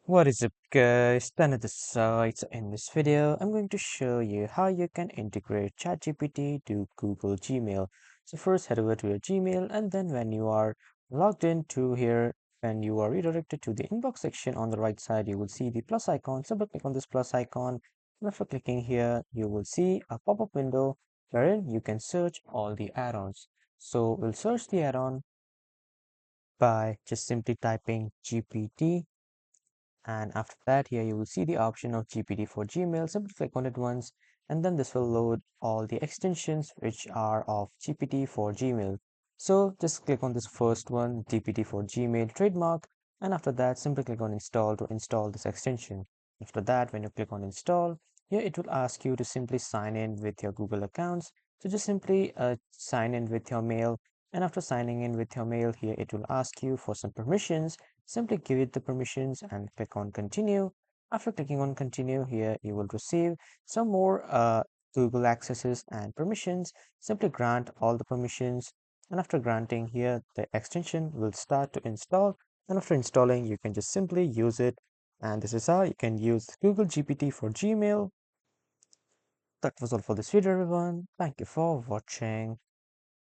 What is up guys, Tanner this side. So in this video, I'm going to show you how you can integrate ChatGPT to Google Gmail. So first head over to your Gmail and then when you are logged into here, when you are redirected to the inbox section on the right side, you will see the plus icon. Simply click on this plus icon and after clicking here, you will see a pop-up window wherein you can search all the add-ons. So we'll search the add-on by just simply typing GPT, and after that here you will see the option of GPT for Gmail. Simply click on it once and then this will load all the extensions which are of GPT for Gmail. So just click on this first one, GPT for Gmail trademark, and after that simply click on install to install this extension. After that, when you click on install, here it will ask you to simply sign in with your Google accounts. So just simply sign in with your mail, and after signing in with your mail here it will ask you for some permissions. Simply give it the permissions and click on continue. After clicking on continue here, you will receive some more Google accesses and permissions. Simply grant all the permissions. And after granting here, the extension will start to install. And after installing, you can just simply use it. And this is how you can use Google GPT for Gmail. That was all for this video, everyone. Thank you for watching.